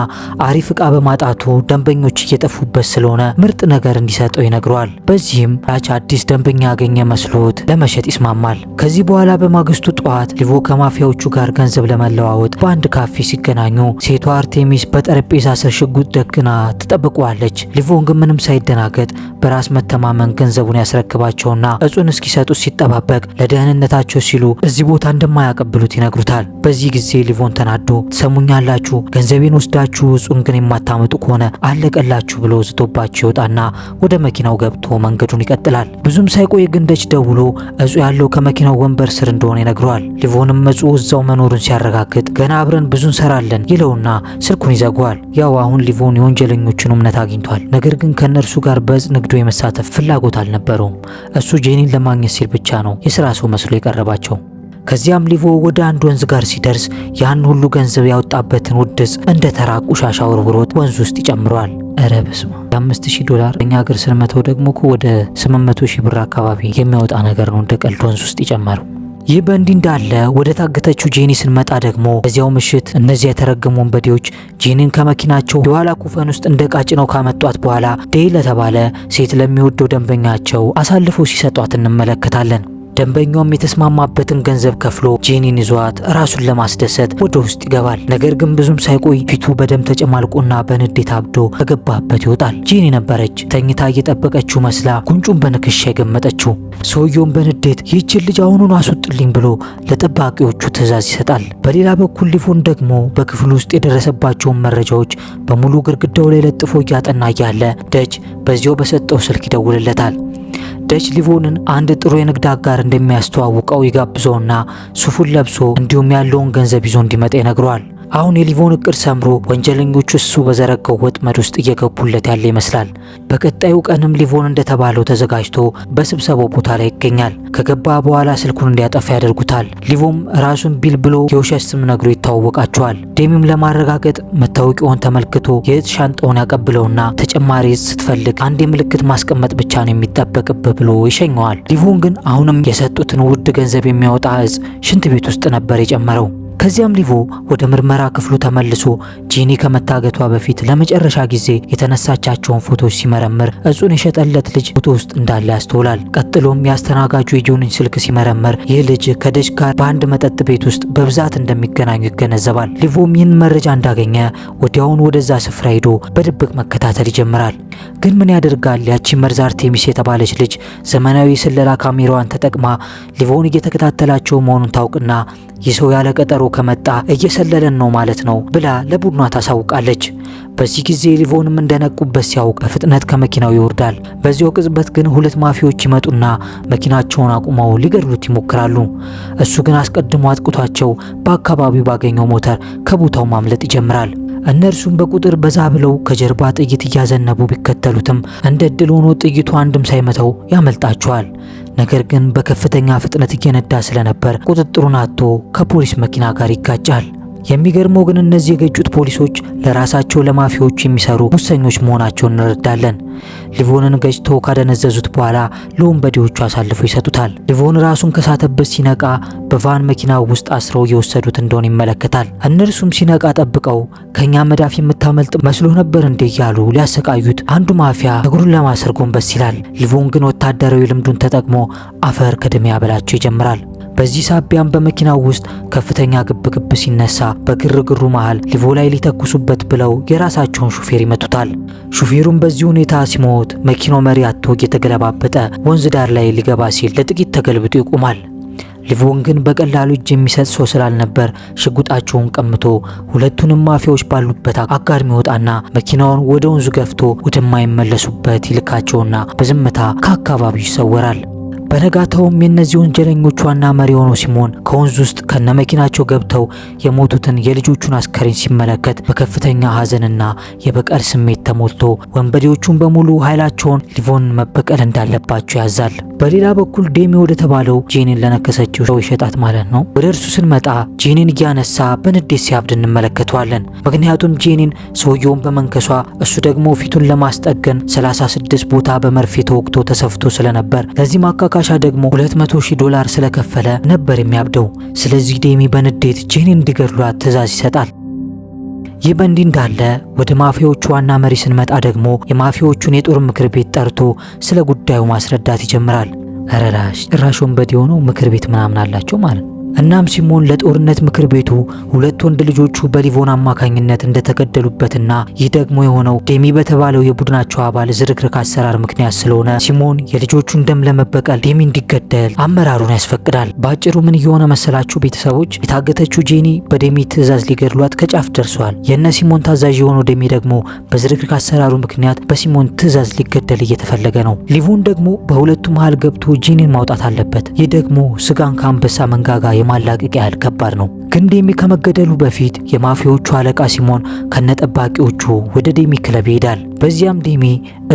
አሪፍ እቃ በማጣቱ ደንበኞች እየጠፉበት ስለሆነ ምርጥ ነገር እንዲሰጠው ይነግረዋል። በዚህም ዳች አዲስ ደንበኛ ያገኘ መስሎት ለመሸጥ ይስማማል። ከዚህ በኋላ በማግስቱ ጠዋት ሊቮ ከማፊያዎቹ ጋር ገንዘብ ለመለዋወጥ በአንድ ካፌ ሲገናኙ ሴቷ አርቴሚስ በጠረጴዛ ስር ሽጉጥ ደግና ትጠብቀዋለች። ሊቮን ግን ምንም ሳይደናገጥ በራስ መተማመን ገንዘቡን ያስረክባቸውና እጹን እስኪሰጡት ሲጠባበቅ ለደህንነታቸው ሲሉ እዚህ ቦታ እንደማያቀብሉት ይነግሩታል። በዚህ ጊዜ ሊቮን ተናዶ ትሰሙኛላችሁ፣ ገንዘቤን ወስዳችሁ እጹን ግን የማታመጡ ከሆነ አለቀላችሁ ብሎ ዝቶባቸው ይወጣና ወደ መኪናው ገብቶ መንገዱን ይቀጥላል። ብዙም ሳይቆይ ግን ዳች ደውሎ እጹ ያለው ከመኪናው ወንበር ስር እንደሆነ ይነግረዋል። ሊቮንም እጹ እዛው መኖሩን ሲያረጋግጥ ገና አብረን ብዙ እንሰራለን ይለውና ስልኩን ይዘጋዋል። ያው አሁን ሊቮን የወንጀለኞቹን እምነት አግኝቷል። ነገር ግን ከነርሱ ጋር በእጽ ንግዱ የመሳተፍ ፍላጎት አልነበረውም። እሱ ጄኒን ለማግኘት ሲል ብቻ ነው የሥራ ሰው መስሎ የቀረባቸው። ከዚያም ሊቮ ወደ አንድ ወንዝ ጋር ሲደርስ ያን ሁሉ ገንዘብ ያወጣበትን ውድ እጽ እንደ ተራ ቆሻሻ ወርውሮት ወንዝ ውስጥ ይጨምረዋል። እረ በስመ አብ! $5000 እኛ ሀገር ስንመተው ደግሞ ወደ $800,000 ብር አካባቢ የሚያወጣ ነገር ነው እንደ ቀልድ ወንዝ ውስጥ ይጨመረው። ይህ በእንዲህ እንዳለ ወደ ታገተችው ጄኒ ስንመጣ ደግሞ በዚያው ምሽት እነዚያ የተረገሙ ወንበዴዎች ጄኒን ከመኪናቸው የኋላ ኩፈን ውስጥ እንደ ቃጭ ነው ካመጧት በኋላ ዴይ ለተባለ ሴት ለሚወደው ደንበኛቸው አሳልፈው ሲሰጧት እንመለከታለን። ደንበኛውም የተስማማበትን ገንዘብ ከፍሎ ጄኒን ይዟት ራሱን ለማስደሰት ወደ ውስጥ ይገባል። ነገር ግን ብዙም ሳይቆይ ፊቱ በደም ተጨማልቆና በንዴት አብዶ ከገባበት ይወጣል። ጄኒ ነበረች ተኝታ እየጠበቀችው መስላ ጉንጩን በንክሻ የገመጠችው። ሰውየውም በንዴት ይህችን ልጅ አሁኑኑ አስወጥልኝ ብሎ ለጠባቂዎቹ ትዕዛዝ ይሰጣል። በሌላ በኩል ሊቮን ደግሞ በክፍሉ ውስጥ የደረሰባቸውን መረጃዎች በሙሉ ግድግዳው ላይ ለጥፎ እያጠና እያለ ዳች በዚያው በሰጠው ስልክ ይደውልለታል። ዳች ሊቮንን አንድ ጥሩ የንግድ አጋር እንደሚያስተዋውቀው ይጋብዘውና ሱፉን ለብሶ እንዲሁም ያለውን ገንዘብ ይዞ እንዲመጣ ይነግረዋል። አሁን የሊቮን እቅድ ሰምሮ ወንጀለኞቹ እሱ በዘረጋው ወጥመድ ውስጥ እየገቡለት ያለ ይመስላል። በቀጣዩ ቀንም ሊቮን እንደተባለው ተዘጋጅቶ በስብሰባው ቦታ ላይ ይገኛል። ከገባ በኋላ ስልኩን እንዲያጠፋ ያደርጉታል። ሊቮም ራሱን ቢል ብሎ የውሸት ስም ነግሮ ይተዋወቃቸዋል። ዴሚም ለማረጋገጥ መታወቂያውን ተመልክቶ የእጽ ሻንጣውን ያቀብለውና ተጨማሪ እጽ ስትፈልግ አንድ ምልክት ማስቀመጥ ብቻ ነው የሚጠበቅብህ ብሎ ይሸኘዋል። ሊቮን ግን አሁንም የሰጡትን ውድ ገንዘብ የሚያወጣ እጽ ሽንት ቤት ውስጥ ነበር የጨመረው። ከዚያም ሊቮ ወደ ምርመራ ክፍሉ ተመልሶ ጄኒ ከመታገቷ በፊት ለመጨረሻ ጊዜ የተነሳቻቸውን ፎቶዎች ሲመረምር እጹን የሸጠለት ልጅ ፎቶ ውስጥ እንዳለ ያስተውላል። ቀጥሎም ያስተናጋጁ የጆኒን ስልክ ሲመረምር ይህ ልጅ ከዳች ጋር በአንድ መጠጥ ቤት ውስጥ በብዛት እንደሚገናኙ ይገነዘባል። ሊቮም ይህን መረጃ እንዳገኘ ወዲያውኑ ወደዛ ስፍራ ሄዶ በድብቅ መከታተል ይጀምራል። ግን ምን ያደርጋል ያቺ መርዝ አርቴሚስ የተባለች ልጅ ዘመናዊ ስለላ ካሜራዋን ተጠቅማ ሊቮን እየተከታተላቸው መሆኑን ታውቅና ይህ ሰው ያለ ቀጠሮ ከመጣ እየሰለለን ነው ማለት ነው ብላ ለቡድኗ ታሳውቃለች። በዚህ ጊዜ ሊቮንም እንደነቁበት ሲያውቅ በፍጥነት ከመኪናው ይወርዳል። በዚያው ቅጽበት ግን ሁለት ማፊያዎች ይመጡና መኪናቸውን አቁመው ሊገድሉት ይሞክራሉ። እሱ ግን አስቀድሞ አጥቅቷቸው በአካባቢው ባገኘው ሞተር ከቦታው ማምለጥ ይጀምራል። እነርሱም በቁጥር በዛ ብለው ከጀርባ ጥይት እያዘነቡ ቢከተሉትም እንደ እድል ሆኖ ጥይቱ አንድም ሳይመታው ያመልጣቸዋል። ነገር ግን በከፍተኛ ፍጥነት እየነዳ ስለነበር ቁጥጥሩን አጥቶ ከፖሊስ መኪና ጋር ይጋጫል። የሚገርመው ግን እነዚህ የገጩት ፖሊሶች ለራሳቸው ለማፊያዎች የሚሰሩ ሙሰኞች መሆናቸውን እንረዳለን። ሊቮንን ገጭቶ ካደነዘዙት በኋላ ለወንበዴዎቹ አሳልፈው ይሰጡታል። ሊቮን ራሱን ከሳተበት ሲነቃ በቫን መኪና ውስጥ አስረው እየወሰዱት እንደሆነ ይመለከታል። እነርሱም ሲነቃ ጠብቀው ከኛ መዳፍ የምታመልጥ መስሎ ነበር እንዴ እያሉ ሊያሰቃዩት አንዱ ማፊያ እግሩን ለማሰር ጎንበስ ይላል። ሊቮን ግን ወታደራዊ ልምዱን ተጠቅሞ አፈር ከደም ያበላቸው ይጀምራል። በዚህ ሳቢያም በመኪናው ውስጥ ከፍተኛ ግብግብ ሲነሳ በግርግሩ መሃል ሊቮ ላይ ሊተኩሱበት ብለው የራሳቸውን ሹፌር ይመቱታል። ሹፌሩም በዚህ ሁኔታ ሲሞት መኪናው መሪ አጥቶ እየተገለባበጠ ወንዝ ዳር ላይ ሊገባ ሲል ለጥቂት ተገልብጦ ይቆማል። ሊቮን ግን በቀላሉ እጅ የሚሰጥ ሰው ስላልነበር ሽጉጣቸውን ቀምቶ ሁለቱንም ማፊያዎች ባሉበት አጋድሚ ይወጣና መኪናውን ወደ ወንዙ ገፍቶ ወደማይመለሱበት ይልካቸውና በዝምታ ከአካባቢው ይሰወራል። በነጋታውም የእነዚህ ወንጀለኞች ዋና መሪ የሆነው ሲሞን ከወንዝ ውስጥ ከነመኪናቸው ገብተው የሞቱትን የልጆቹን አስከሬን ሲመለከት በከፍተኛ ሐዘንና የበቀል ስሜት ተሞልቶ ወንበዴዎቹን በሙሉ ኃይላቸውን ሊቮንን መበቀል እንዳለባቸው ያዛል። በሌላ በኩል ዴሚ ወደ ተባለው ጄኒን ለነከሰችው ሰው ይሸጣት ማለት ነው። ወደ እርሱ ስንመጣ ጄኒን እያነሳ በንዴት ሲያብድ እንመለከተዋለን። ምክንያቱም ጄኒን ሰውየውን በመንከሷ እሱ ደግሞ ፊቱን ለማስጠገን 36 ቦታ በመርፌ ተወግቶ ተሰፍቶ ስለነበር ለዚህ ማካካሻ ደግሞ $200,000 ስለከፈለ ነበር የሚያብደው። ስለዚህ ዴሚ በንዴት ጄኒን እንዲገድሏት ትዕዛዝ ይሰጣል። ይህ በእንዲህ እንዳለ ወደ ማፊያዎቹ ዋና መሪ ስንመጣ ደግሞ የማፊያዎቹን የጦር ምክር ቤት ጠርቶ ስለ ጉዳዩ ማስረዳት ይጀምራል። እረላሽ ጭራሽ ወንበዴ የሆነው ምክር ቤት ምናምን አላቸው ማለት ነው። እናም ሲሞን ለጦርነት ምክር ቤቱ ሁለት ወንድ ልጆቹ በሊቮን አማካኝነት እንደተገደሉበትና ይህ ደግሞ የሆነው ዴሚ በተባለው የቡድናቸው አባል ዝርክርክ አሰራር ምክንያት ስለሆነ ሲሞን የልጆቹን ደም ለመበቀል ዴሚ እንዲገደል አመራሩን ያስፈቅዳል። በአጭሩ ምን እየሆነ መሰላችሁ ቤተሰቦች? የታገተችው ጄኒ በዴሚ ትዕዛዝ ሊገድሏት ከጫፍ ደርሷል። የነ ሲሞን ታዛዥ የሆነው ዴሚ ደግሞ በዝርክርክ አሰራሩ ምክንያት በሲሞን ትዕዛዝ ሊገደል እየተፈለገ ነው። ሊቮን ደግሞ በሁለቱ መሃል ገብቶ ጄኒን ማውጣት አለበት። ይህ ደግሞ ስጋን ከአንበሳ መንጋጋ የማላቀቅ ያህል ከባድ ነው። ግን ዴሚ ከመገደሉ በፊት የማፊያዎቹ አለቃ ሲሞን ከነጠባቂዎቹ ወደ ዴሚ ክለብ ይሄዳል። በዚያም ዴሚ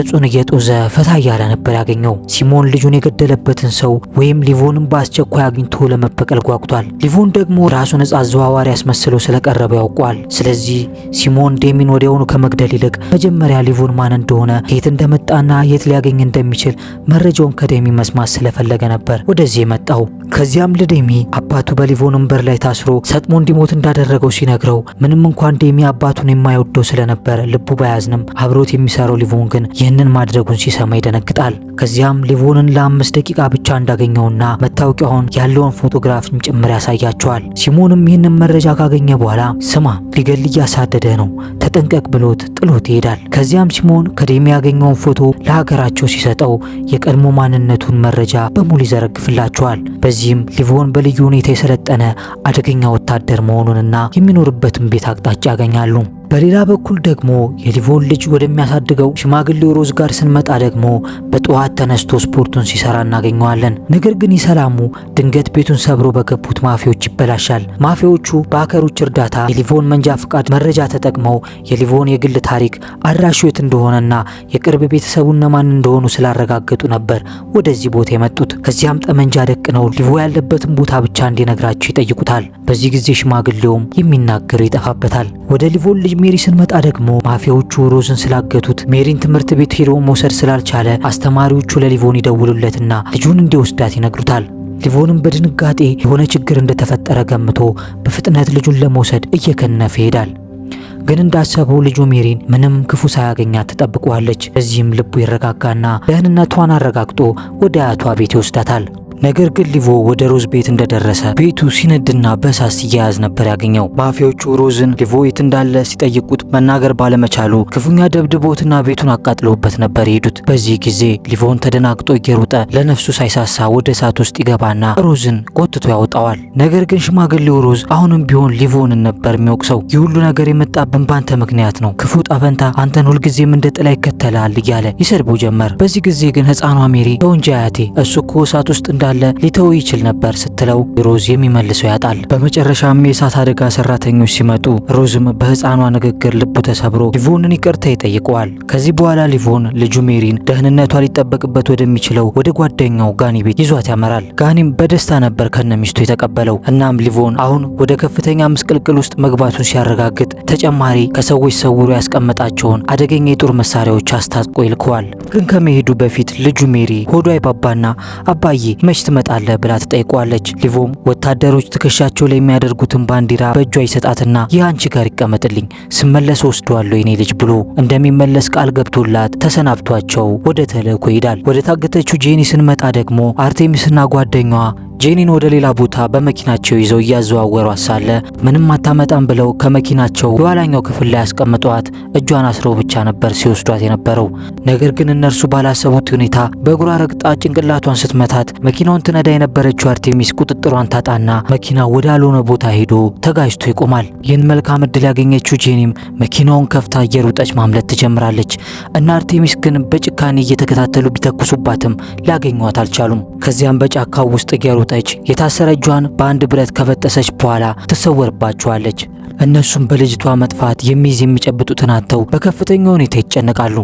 እጹን እየጦዘ ፈታ እያለ ነበር ያገኘው። ሲሞን ልጁን የገደለበትን ሰው ወይም ሊቮንን በአስቸኳይ አግኝቶ ለመበቀል ጓጉቷል። ሊቮን ደግሞ ራሱን ነጻ አዘዋዋሪ አስመስሎ ስለቀረበ ያውቋል። ስለዚህ ሲሞን ዴሚን ወዲያውኑ ከመግደል ይልቅ መጀመሪያ ሊቮን ማን እንደሆነ፣ ከየት እንደመጣና የት ሊያገኝ እንደሚችል መረጃውን ከዴሚ መስማት ስለፈለገ ነበር ወደዚህ የመጣው። ከዚያም ለዴሚ አባቱ በሊቮን ወንበር ላይ ታስሮ ሰጥሞ እንዲሞት እንዳደረገው ሲነግረው ምንም እንኳን ዴሚ አባቱን የማይወደው ስለነበር ልቡ ባያዝንም አብሮት የሚሰራው ሊቮን ግን ይህንን ማድረጉን ሲሰማ ይደነግጣል። ከዚያም ሊቮንን ለ5 ደቂቃ ብቻ እንዳገኘውና መታወቂያውን ያለውን ፎቶግራፍም ጭምር ያሳያቸዋል። ሲሞንም ይህንን መረጃ ካገኘ በኋላ ስማ ሊገል እያሳደደ ነው ተጠንቀቅ ብሎት ጥሎት ይሄዳል። ከዚያም ሲሞን ከዴሚ ያገኘውን ፎቶ ለሀገራቸው ሲሰጠው የቀድሞ ማንነቱን መረጃ በሙሉ ይዘረግፍላቸዋል። በዚህም ሊቮን በልዩ ሁኔታ የሰለጠነ አደገኛ ወታደር መሆኑንና የሚኖርበትን ቤት አቅጣጫ ያገኛሉ። በሌላ በኩል ደግሞ የሊቮን ልጅ ወደሚያሳድገው ሽማግሌው ሮዝ ጋር ስንመጣ ደግሞ በጠዋት ተነስቶ ስፖርቱን ሲሰራ እናገኘዋለን። ነገር ግን ይሰላሙ ድንገት ቤቱን ሰብሮ በገቡት ማፊያዎች ይበላሻል። ማፊያዎቹ በሀከሮች እርዳታ የሊቮን መንጃ ፍቃድ መረጃ ተጠቅመው የሊቮን የግል ታሪክ አድራሹ የት እንደሆነና የቅርብ ቤተሰቡ እነማን እንደሆኑ ስላረጋገጡ ነበር ወደዚህ ቦታ የመጡት። ከዚያም ጠመንጃ ደቅነው ሊቮ ያለበትን ቦታ ብቻ እንዲነግራቸው ይጠይቁታል። በዚህ ጊዜ ሽማግሌውም የሚናገር ይጠፋበታል። ወደ ሊቮን ልጅ ሜሪ ስንመጣ ደግሞ ማፊያዎቹ ሮዝን ስላገቱት ሜሪን ትምህርት ቤት ሄዶ መውሰድ ስላልቻለ አስተማሪዎቹ ለሊቮን ይደውሉለትና ልጁን እንዲወስዳት ይነግሩታል። ሊቮንም በድንጋጤ የሆነ ችግር እንደተፈጠረ ገምቶ በፍጥነት ልጁን ለመውሰድ እየከነፈ ይሄዳል። ግን እንዳሰበው ልጁ ሜሪን ምንም ክፉ ሳያገኛት ትጠብቀዋለች። እዚህም ልቡ ይረጋጋና ደህንነቷን አረጋግጦ ወደ አያቷ ቤት ይወስዳታል። ነገር ግን ሊቮ ወደ ሮዝ ቤት እንደደረሰ ቤቱ ሲነድና በእሳት ሲያያዝ ነበር ያገኘው። ማፊያዎቹ ሮዝን ሊቮ የት እንዳለ ሲጠይቁት መናገር ባለመቻሉ ክፉኛ ደብድቦትና ቤቱን አቃጥለውበት ነበር የሄዱት። በዚህ ጊዜ ሊቮን ተደናግጦ እየሮጠ ለነፍሱ ሳይሳሳ ወደ እሳት ውስጥ ይገባና ሮዝን ጎትቶ ያወጣዋል። ነገር ግን ሽማግሌው ሮዝ አሁንም ቢሆን ሊቮንን ነበር የሚወቅሰው። ይህ ሁሉ ነገር የመጣብን ባንተ ምክንያት ነው፣ ክፉ ጣፈንታ አንተን ሁልጊዜም እንደ ጥላ ይከተላል እያለ ይሰድቦ ጀመር። በዚህ ጊዜ ግን ህፃኗ ሜሪ ተው እንጂ አያቴ እሱ እኮ እሳት ውስጥ እንዳለ ሊተው ይችል ነበር ስትለው ሮዝ የሚመልሰው ያጣል። በመጨረሻም የእሳት አደጋ ሰራተኞች ሲመጡ ሮዝም በህፃኗ ንግግር ልቡ ተሰብሮ ሊቮንን ይቅርታ ይጠይቀዋል። ከዚህ በኋላ ሊቮን ልጁ ሜሪን ደህንነቷ ሊጠበቅበት ወደሚችለው ወደ ጓደኛው ጋኒ ቤት ይዟት ያመራል። ጋኒም በደስታ ነበር ከነሚስቱ የተቀበለው። እናም ሊቮን አሁን ወደ ከፍተኛ ምስቅልቅል ውስጥ መግባቱን ሲያረጋግጥ ተጨማሪ ከሰዎች ሰውሮ ያስቀመጣቸውን አደገኛ የጦር መሳሪያዎች አስታጥቆ ይልከዋል። ግን ከመሄዱ በፊት ልጁ ሜሪ ሆዷ ይባባና አባዬ መች ትመጣለህ ብላ ትጠይቀዋለች። ሊቮም ወታደሮች ትከሻቸው ላይ የሚያደርጉትን ባንዲራ በእጇ ይሰጣትና ይህ አንቺ ጋር ይቀመጥልኝ ስመለስ ወስደዋለሁ የኔ ልጅ ብሎ እንደሚመለስ ቃል ገብቶላት ተሰናብቷቸው ወደ ተልእኮ ይሄዳል። ወደ ታገተችው ጄኒ ስንመጣ ደግሞ አርቴሚስና ጓደኛዋ ጄኒን ወደ ሌላ ቦታ በመኪናቸው ይዘው እያዘዋወሯት ሳለ ምንም አታመጣም ብለው ከመኪናቸው የኋላኛው ክፍል ላይ ያስቀምጧት እጇን አስረው ብቻ ነበር ሲወስዷት የነበረው። ነገር ግን እነርሱ ባላሰቡት ሁኔታ በእግሯ ረግጣ ጭንቅላቷን ስትመታት መኪናውን ትነዳ የነበረችው አርቴሚስ ቁጥጥሯን ታጣና መኪና ወዳልሆነ ቦታ ሄዶ ተጋጅቶ ይቆማል። ይህን መልካም እድል ያገኘችው ጄኒም መኪናውን ከፍታ እየሮጠች ማምለጥ ትጀምራለች እና አርቴሚስ ግን በጭካኔ እየተከታተሉ ቢተኩሱባትም ሊያገኟት አልቻሉም። ከዚያም በጫካው ውስጥ የታሰረ እጇን በአንድ ብረት ከበጠሰች በኋላ ትሰወርባቸዋለች። እነሱም በልጅቷ መጥፋት የሚይዝ የሚጨብጡትን አጥተው በከፍተኛ ሁኔታ ይጨነቃሉ።